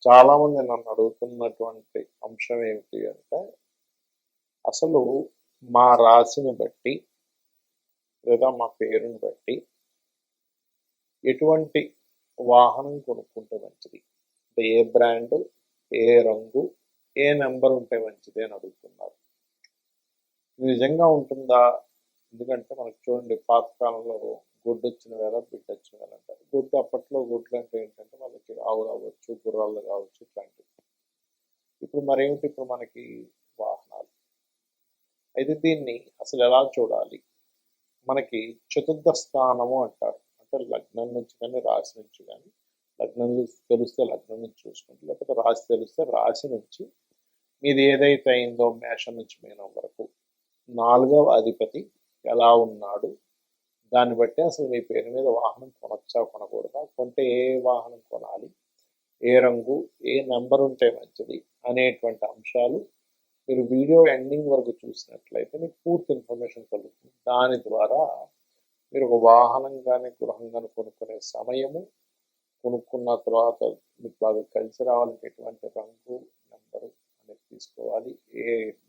చాలామంది నన్ను అడుగుతున్నటువంటి అంశం ఏమిటి అంటే, అసలు మా రాశిని బట్టి లేదా మా పేరుని బట్టి ఎటువంటి వాహనం కొనుక్కుంటే మంచిది? అంటే ఏ బ్రాండ్, ఏ రంగు, ఏ నెంబర్ ఉంటే మంచిది అని అడుగుతున్నారు. ఇది నిజంగా ఉంటుందా? ఎందుకంటే మనకు చూడండి, పాతకాలంలో గుడ్డు వచ్చిన వేళ బిడ్డ వచ్చిన వేళ అంటారు. గుడ్డు అప్పట్లో గుడ్లు అంటే ఏంటంటే వాళ్ళకి ఆవులు అవ్వచ్చు, గుర్రాలు కావచ్చు, ఇట్లాంటివి. ఇప్పుడు మరేమిటి, ఇప్పుడు మనకి వాహనాలు. అయితే దీన్ని అసలు ఎలా చూడాలి? మనకి చతుర్థ స్థానము అంటారు. అంటే లగ్నం నుంచి కానీ రాశి నుంచి కానీ, లగ్నం తెలిస్తే లగ్నం నుంచి చూసుకుంటే, లేకపోతే రాశి తెలిస్తే రాశి నుంచి మీది ఏదైతే అయిందో మేషం నుంచి మీనం వరకు 4వ అధిపతి ఎలా ఉన్నాడు, దాన్ని బట్టి అసలు మీ పేరు మీద వాహనం కొనొచ్చా కొనకూడదా, కొంటే ఏ వాహనం కొనాలి, ఏ రంగు, ఏ నెంబర్ ఉంటే మంచిది అనేటువంటి అంశాలు మీరు వీడియో ఎండింగ్ వరకు చూసినట్లయితే మీకు పూర్తి ఇన్ఫర్మేషన్ కలుగుతుంది. దాని ద్వారా మీరు ఒక వాహనం కానీ గృహం కానీ కొనుక్కునే సమయము, కొనుక్కున్న తర్వాత మీకు బాగా కలిసి రావాలంటే ఎటువంటి రంగు, నెంబరు అనేది తీసుకోవాలి, ఏ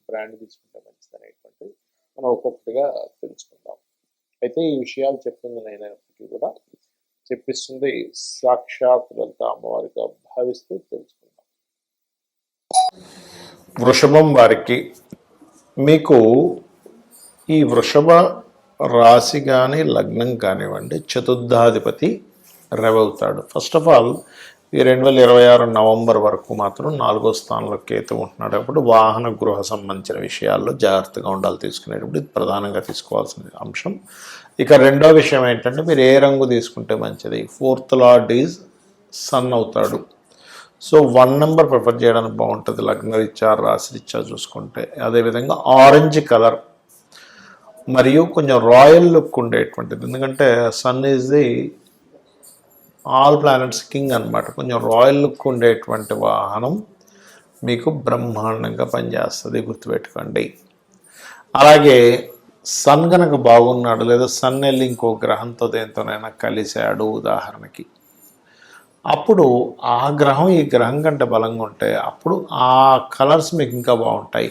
బ్రాండ్ తీసుకుంటే మంచిది అనేటువంటిది మనం ఒక్కొక్కటిగా తెలుసుకుందాం. అయితే ఈ విషయాలు చెప్తుంది నేనైనప్పటికీ కూడా చెప్పిస్తుంది సాక్షాత్ లలిత అమ్మవారిగా భావిస్తూ తెలుసుకుందాం. వృషభం వారికి మీకు ఈ వృషభ రాశి కానీ లగ్నం కానివ్వండి, చతుర్థాధిపతి రవవుతాడు. ఫస్ట్ ఆఫ్ ఆల్ ఈ 2026 నవంబర్ వరకు మాత్రం 4వ స్థానంలో కేతు ఉంటున్నాడు. అప్పుడు వాహన గృహ సంబంధించిన విషయాల్లో జాగ్రత్తగా ఉండాలి తీసుకునేటప్పుడు. ఇది ప్రధానంగా తీసుకోవాల్సిన అంశం. ఇక రెండో విషయం ఏంటంటే, మీరు ఏ రంగు తీసుకుంటే మంచిది. 4th లార్డ్ ఈజ్ సన్ అవుతాడు. సో 1 నెంబర్ ప్రిఫర్ చేయడానికి బాగుంటుంది లగ్నరీత్యా, రాశిరీత్యా చూసుకుంటే. అదేవిధంగా ఆరెంజ్ కలర్ మరియు కొంచెం రాయల్ లుక్ ఉండేటువంటిది. ఎందుకంటే sun is the all planets king అనమాట. కొంచెం రాయల్ లుక్ ఉండేటువంటి వాహనం మీకు బ్రహ్మాండంగా పనిచేస్తుంది, గుర్తుపెట్టుకోండి. అలాగే సన్ కనుక బాగున్నాడు, లేదా సన్ వెళ్ళి ఇంకో గ్రహంతో దేంతోనైనా కలిశాడు ఉదాహరణకి, అప్పుడు ఆ గ్రహం ఈ గ్రహం కంటే బలంగా ఉంటే అప్పుడు ఆ కలర్స్ మీకు ఇంకా బాగుంటాయి.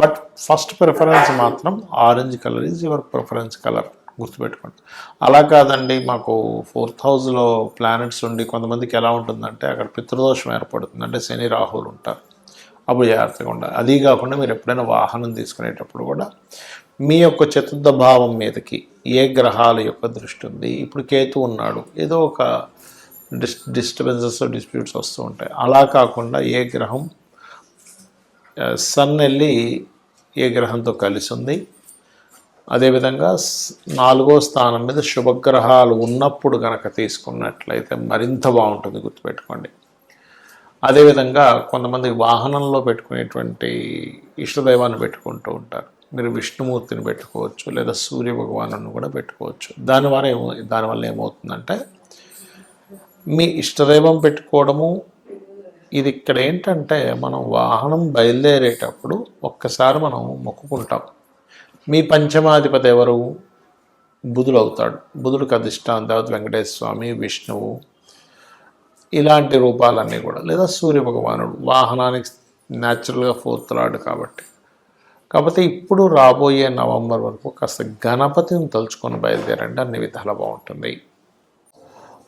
బట్ ఫస్ట్ ప్రిఫరెన్స్ మాత్రం orange colour is your preference colour, గుర్తుపెట్టుకోండి. అలా కాదండి, మాకు 4th హౌస్లో ప్లానెట్స్ ఉండి కొంతమందికి ఎలా ఉంటుందంటే అక్కడ పితృదోషం ఏర్పడుతుంది, అంటే శని రాహువులు ఉంటారు, అప్పుడు జాగ్రత్తగా ఉండాలి. అది కాకుండా మీరు ఎప్పుడైనా వాహనం తీసుకునేటప్పుడు కూడా మీ యొక్క చతుర్థ భావం మీదకి ఏ గ్రహాల యొక్క దృష్టి ఉంది. ఇప్పుడు కేతు ఉన్నాడు, ఏదో ఒక డిస్టర్బెన్సెస్, డిస్ప్యూట్స్ వస్తూ ఉంటాయి. అలా కాకుండా ఏ గ్రహం, సన్ వెళ్ళి ఏ గ్రహంతో కలిసి ఉంది, అదేవిధంగా 4వ స్థానం మీద శుభగ్రహాలు ఉన్నప్పుడు కనుక తీసుకున్నట్లయితే మరింత బాగుంటుంది, గుర్తుపెట్టుకోండి. అదేవిధంగా కొంతమంది వాహనంలో పెట్టుకునేటువంటి ఇష్టదైవాన్ని పెట్టుకుంటూ ఉంటారు. మీరు విష్ణుమూర్తిని పెట్టుకోవచ్చు, లేదా సూర్య భగవాను కూడా పెట్టుకోవచ్చు. దానివల్ల ఏమవుతుందంటే మీ ఇష్టదైవం పెట్టుకోవడము, ఇది ఇక్కడ ఏంటంటే మనం వాహనం బయలుదేరేటప్పుడు ఒక్కసారి మనం మొక్కుకుంటాం. మీ పంచమాధిపతి ఎవరు? బుధుడు అవుతాడు. బుధుడికి అధిష్టాన దేవత వెంకటేశ్వర స్వామి, విష్ణువు, ఇలాంటి రూపాలన్నీ కూడా, లేదా సూర్య భగవానుడు. వాహనానికి న్యాచురల్గా 4th లార్డ్ కాబట్టి ఇప్పుడు రాబోయే నవంబర్ వరకు కాస్త గణపతిని తలుచుకొని బయలుదేరండి, అన్ని విధాలా బాగుంటుంది.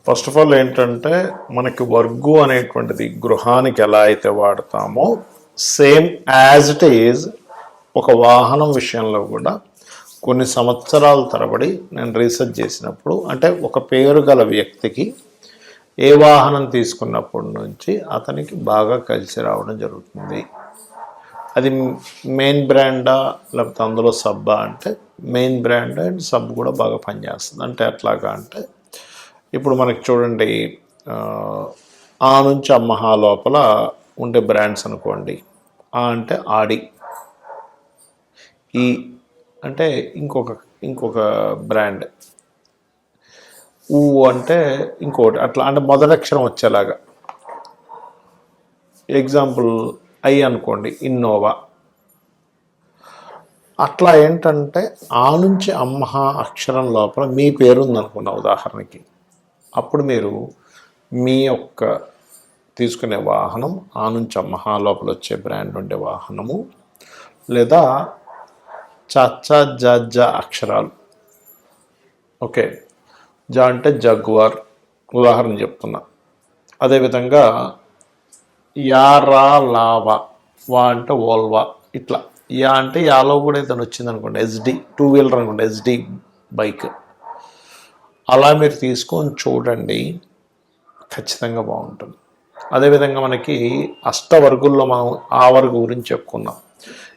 ఫస్ట్ ఆఫ్ ఆల్ ఏంటంటే, మనకి వర్గు అనేటువంటిది గృహానికి ఎలా అయితే వాడతామో సేమ్ యాజ్ ఇట్ ఈజ్ ఒక వాహనం విషయంలో కూడా కొన్ని సంవత్సరాల తరబడి నేను రీసెర్చ్ చేసినప్పుడు, అంటే ఒక పేరు గల వ్యక్తికి ఏ వాహనం తీసుకున్నప్పటి నుంచి అతనికి బాగా కలిసి రావడం జరుగుతుంది. అది మెయిన్ బ్రాండా లేకపోతే అందులో సబ్బా అంటే మెయిన్ బ్రాండ్ అండ్ సబ్ కూడా బాగా పనిచేస్తుంది. అంటే ఎట్లాగా అంటే, ఇప్పుడు మనకి చూడండి, ఆ నుంచి అమ్మహా లోపల ఉండే బ్రాండ్స్ అనుకోండి. ఆ అంటే ఆడి, ఈ అంటే ఇంకొక బ్రాండ్, ఊ అంటే ఇంకోటి, అట్లా అంటే మొదటి అక్షరం వచ్చేలాగా. ఎగ్జాంపుల్ ఐ అనుకోండి, ఇన్నోవా. అట్లా ఏంటంటే ఆ నుంచి అమ్మహా అక్షరం లోపల మీ పేరు ఉందనుకున్న ఉదాహరణకి, అప్పుడు మీరు మీ యొక్క తీసుకునే వాహనం, ఆ నుంచి మహా లోపల వచ్చే బ్రాండ్ ఉండే వాహనము, లేదా చ జ అక్షరాలు. ఓకే, జ అంటే జగ్వార్, ఉదాహరణ చెప్తున్నా. అదేవిధంగా యారా లావా, వా అంటే ఓల్వా, ఇట్లా. యా అంటే యాలో కూడా ఏదైనా వచ్చింది అనుకోండి, ఎస్డి 2 వీలర్ అనుకోండి, ఎస్డి బైక్, అలా మీరు తీసుకొని చూడండి, ఖచ్చితంగా బాగుంటుంది. అదేవిధంగా మనకి అష్టవర్గుల్లో మనం ఆ వర్గు గురించి చెప్పుకున్నాం.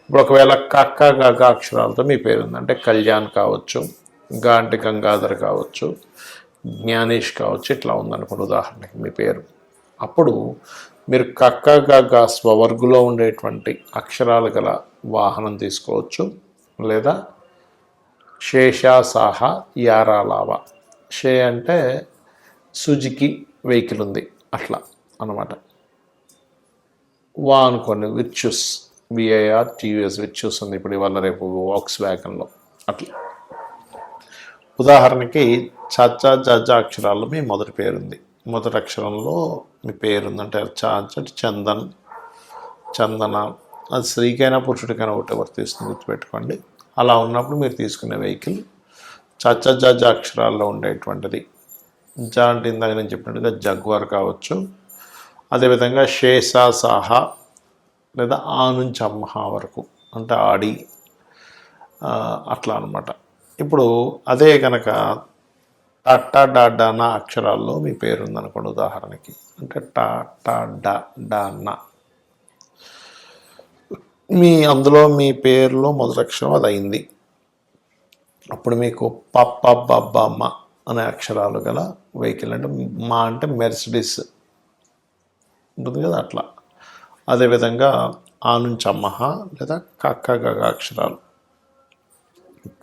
ఇప్పుడు ఒకవేళ కక్క గగ అక్షరాలతో మీ పేరు ఉంది అంటే కళ్యాణ్ కావచ్చు, గా అంటే గంగాధర్ కావచ్చు, జ్ఞానేష్ కావచ్చు, ఇట్లా ఉందనుకోండి ఉదాహరణకి మీ పేరు. అప్పుడు మీరు కక్క గగ స్వవర్గులో ఉండేటువంటి అక్షరాలు గల వాహనం తీసుకోవచ్చు, లేదా శేషా సాహా యారాలావా. షే అంటే సుజుకి వెహికల్ ఉంది, అట్లా అన్నమాట. వా అనుకోండి, విర్చ్యూస్, విఐఆర్ టీవీఎస్ విర్చ్యూస్ ఉంది ఇప్పుడు ఇవాళ రేపు వాక్స్ వ్యాగన్లో, అట్లా. ఉదాహరణకి చ జ అక్షరాల్లో మీ మొదటి పేరుంది, మొదటి అక్షరంలో మీ పేరుంది అంటే చందన్, చందన. అది స్త్రీకైనా పురుషుడికైనా ఒకటి వర్తిస్తుంది, గుర్తుపెట్టుకోండి. అలా ఉన్నప్పుడు మీరు తీసుకునే వెహికల్ చ జ అక్షరాల్లో ఉండేటువంటిది. జ అంటే ఇందాక నేను చెప్పినట్టుగా జగ్వార్ కావచ్చు, అదేవిధంగా షేషా సాహా, లేదా ఆ నుంచి అమ్మహా వరకు అంటే ఆడి, అట్లా అనమాట. ఇప్పుడు అదే కనుక టా డా అక్షరాల్లో మీ పేరు ఉందనుకోండి ఉదాహరణకి, అంటే టా డా నా, అందులో మీ పేరులో మొదటి అక్షరం అది అయింది. అప్పుడు మీకు పప్ప అనే అక్షరాలు గల వెహికల్, అంటే మా అంటే మెర్సిడీస్ ఉంటుంది కదా, అట్లా. అదేవిధంగా ఆ నుంచి అమ్మహ, లేదా కక్క గగ అక్షరాలు.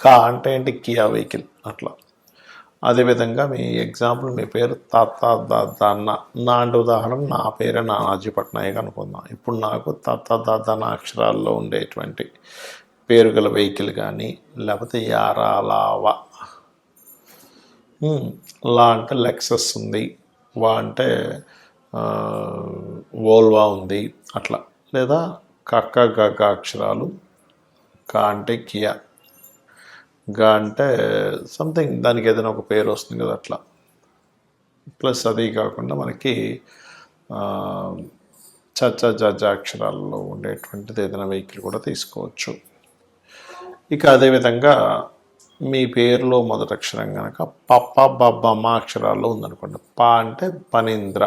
కా అంటే ఏంటి, కియా వెహికల్, అట్లా. అదేవిధంగా మీ ఎగ్జాంపుల్ మీ పేరు తాన్న, నా అంటే ఉదాహరణ నా పేరే నానాజీ పట్నాయక్ అనుకుందాం. ఇప్పుడు నాకు తాన్న అక్షరాల్లో ఉండేటువంటి పేరు గల వెహికల్ కానీ, లేకపోతే యారాలావా, లా అంటే లెక్సస్ ఉంది, వా అంటే వోల్వా ఉంది, అట్లా. లేదా కక్క గగ అక్షరాలు, కా అంటే కియా, గా అంటే సంథింగ్ దానికి ఏదైనా ఒక పేరు వస్తుంది కదా, అట్లా. ప్లస్ అది కాకుండా మనకి చ జ అక్షరాల్లో ఉండేటువంటిది ఏదైనా వెహికల్ కూడా తీసుకోవచ్చు. ఇక అదేవిధంగా మీ పేరులో మొదటి అక్షరం కనుక పప్ప మా అక్షరాల్లో ఉందనుకోండి. పా అంటే పనీంద్ర,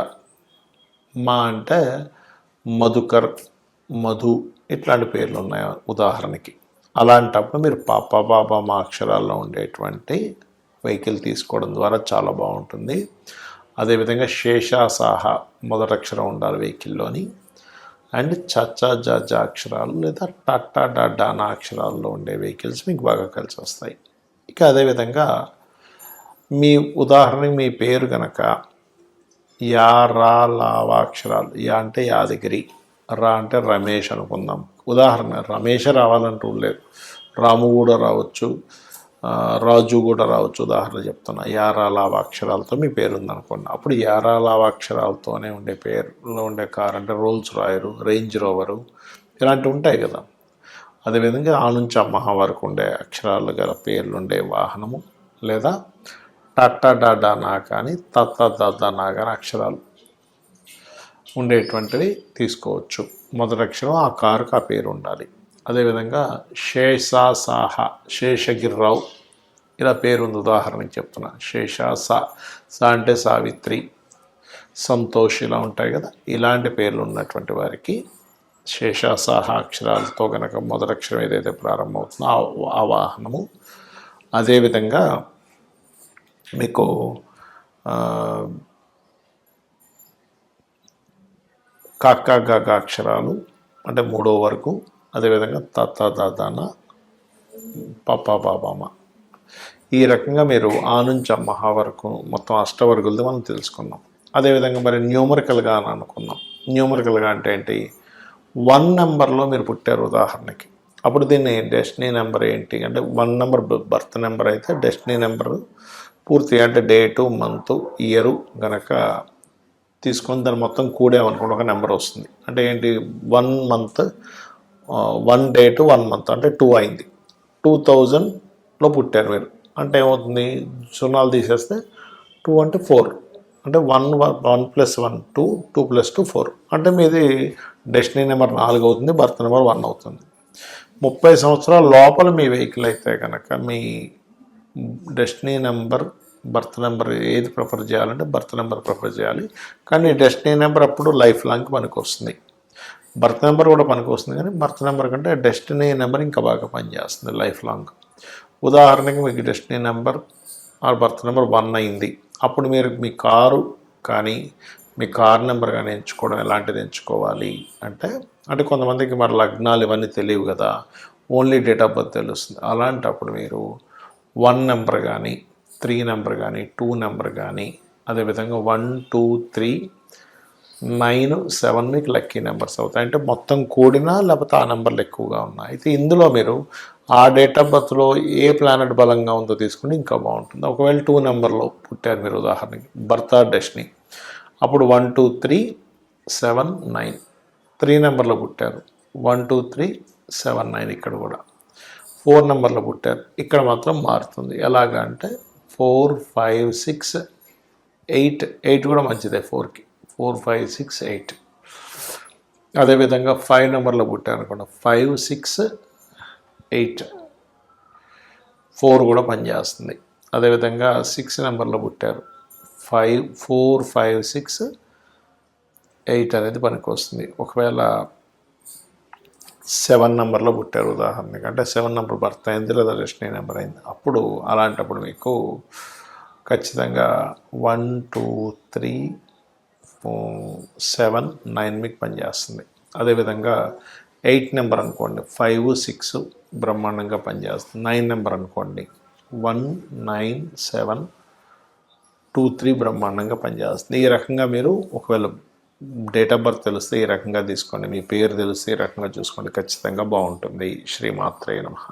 మా అంటే మధుకర్, మధు, ఇట్లాంటి పేర్లు ఉన్నాయి ఉదాహరణకి. అలాంటప్పుడు మీరు పాప మా అక్షరాల్లో ఉండేటువంటి వెహికల్ తీసుకోవడం ద్వారా చాలా బాగుంటుంది. అదేవిధంగా శేషాసాహ మొదటి అక్షరం ఉండాలి వెహికల్లోని, అండ్ చ జ అక్షరాలు లేదా టా డానా అక్షరాల్లో ఉండే వెహికల్స్ మీకు బాగా కలిసి వస్తాయి. ఇక అదేవిధంగా మీ ఉదాహరణకి మీ పేరు కనుక యా రా లావా అక్షరాలు, యా అంటే యాదగిరి, రా అంటే రమేష్ అనుకుందాం. ఉదాహరణ రమేష్ రావాలంటూ లేదు, రాము కూడా రావచ్చు, రాజు కూడా రావచ్చు. ఉదాహరణ చెప్తున్నా, యారా లావా అక్షరాలతో మీ పేరు ఉందనుకోండి. అప్పుడు యారా లావా అక్షరాలతోనే ఉండే పేరులో ఉండే కార్ అంటే రోల్స్ రాయరు, రేంజ్ రోవరు, ఇలాంటివి ఉంటాయి కదా. అదేవిధంగా ఆ నుంచి అమ్మహ వరకు ఉండే అక్షరాలు గల పేర్లు ఉండే వాహనము, లేదా టా నా కానీ నా కానీ అక్షరాలు ఉండేటువంటివి తీసుకోవచ్చు. మొదటి అక్షరం ఆ కారుకు ఆ పేరు ఉండాలి. అదేవిధంగా శేషాసాహ, శేషగిరిరావు, ఇలా పేరు ఉంది ఉదాహరణకి చెప్తున్నా. శేషాసా, సా అంటే సావిత్రి, సంతోష్, ఇలా ఉంటాయి కదా. ఇలాంటి పేర్లు ఉన్నటువంటి వారికి శేషాసాహ అక్షరాలతో కనుక మొదటి అక్షరం ఏదైతే ప్రారంభమవుతుందో ఆ వాహనము. అదేవిధంగా మీకు కక్క గగ అక్షరాలు అంటే మూడో వరకు, అదేవిధంగా దాదాన పప్ప బాబామ, ఈ రకంగా మీరు ఆ నుంచి అమ్మహ వరకు మొత్తం అష్టవర్గులది మనం తెలుసుకున్నాం. అదేవిధంగా మరి న్యూమరికల్గా అని అనుకున్నాం. న్యూమరికల్గా అంటే ఏంటి, 1 నెంబర్లో మీరు పుట్టారు ఉదాహరణకి, అప్పుడు దీన్ని డెస్టినీ నెంబర్ ఏంటి అంటే 1 నెంబర్ బర్త్ నెంబర్ అయితే డెస్టినీ నెంబరు పూర్తిగా అంటే డేటు, మంత్, ఇయరు గనక తీసుకొని దాన్ని మొత్తం కూడామనుకోండి ఒక నెంబర్ వస్తుంది. అంటే ఏంటి 1 మంత్ 1 డే టు 1 మంత్ అంటే 2 అయింది. 2000లో పుట్టారు మీరు అంటే ఏమవుతుంది, సున్నాలు తీసేస్తే 2 అంటే 4 అంటే 1 + 1 2 2 + 2 4 అంటే మీది డెస్టినీ నెంబర్ 4 అవుతుంది, బర్త్ నెంబర్ 1 అవుతుంది. 30 సంవత్సరాల లోపల మీ వెహికల్ అయితే కనుక మీ డెస్టినీ నెంబర్ బర్త్ నెంబర్ ఏది ప్రిఫర్ చేయాలంటే బర్త్ నెంబర్ ప్రిఫర్ చేయాలి. కానీ డెస్టినీ నెంబర్ అప్పుడు లైఫ్ లాంగ్ పనికి వస్తుంది. బర్త్ నెంబర్ కూడా పనికి వస్తుంది, కానీ బర్త్ నెంబర్ కంటే డెస్టినీ నెంబర్ ఇంకా బాగా పనిచేస్తుంది లైఫ్ లాంగ్. ఉదాహరణకి మీకు destiny number are birth number 1 అయింది, అప్పుడు మీరు మీ కారు కానీ మీ కార్ నెంబర్ కానీ ఎంచుకోవడం ఎలాంటిది ఎంచుకోవాలి అంటే కొంతమందికి మరి లగ్నాలు ఇవన్నీ తెలియవు కదా, ఓన్లీ డేట్ ఆఫ్ బర్త్ తెలుస్తుంది. అలాంటప్పుడు మీరు 1 నెంబర్ కానీ 3 నెంబర్ కానీ 2 నెంబర్ కానీ అదేవిధంగా 1 2 3 9 7 మీకు లక్కీ నెంబర్స్ అవుతాయి. అంటే మొత్తం కూడినా లేకపోతే ఆ నెంబర్లు ఎక్కువగా ఉన్నాయి. అయితే ఇందులో మీరు ఆ డేట్ ఆఫ్ బర్త్లో ఏ ప్లానెట్ బలంగా ఉందో తీసుకుంటే ఇంకా బాగుంటుంది. ఒకవేళ 2 నెంబర్లో పుట్టారు మీరు ఉదాహరణకి బర్త్ ఆర్ డెస్టినీ, అప్పుడు 1 2 3 7 9. 3 నెంబర్లో పుట్టారు 1 2 3 7 9, ఇక్కడ కూడా 4 నెంబర్లో పుట్టారు, ఇక్కడ మాత్రం మారుతుంది. ఎలాగా అంటే 4 5 6 8 8 కూడా మంచిదే 4కి 4 5 6 8. అదేవిధంగా 5 నెంబర్లో పుట్టారు అనుకోండి 5 6 8 4 కూడా పనిచేస్తుంది. అదేవిధంగా 6 నెంబర్లో పుట్టారు 5 4 5 6 8 అనేది పనికి వస్తుంది. ఒకవేళ 7 నెంబర్లో పుట్టారు ఉదాహరణకి అంటే 7 నెంబర్ బర్త్ అయింది లేదా డెస్టినీ నెంబర్ అయింది, అప్పుడు అలాంటప్పుడు మీకు ఖచ్చితంగా 1 2 3 7 9 మీకు పనిచేస్తుంది. అదేవిధంగా 8 నెంబర్ అనుకోండి 5 6 బ్రహ్మాండంగా పనిచేస్తుంది. 9 నెంబర్ అనుకోండి 1 9 7 2 3 బ్రహ్మాండంగా పనిచేస్తుంది. ఈ రకంగా మీరు ఒకవేళ డేట్ ఆఫ్ బర్త్ తెలిస్తే ఈ రకంగా తీసుకోండి, మీ పేరు తెలిస్తే ఈ రకంగా చూసుకోండి, ఖచ్చితంగా బాగుంటుంది. శ్రీమాత్రే నమః.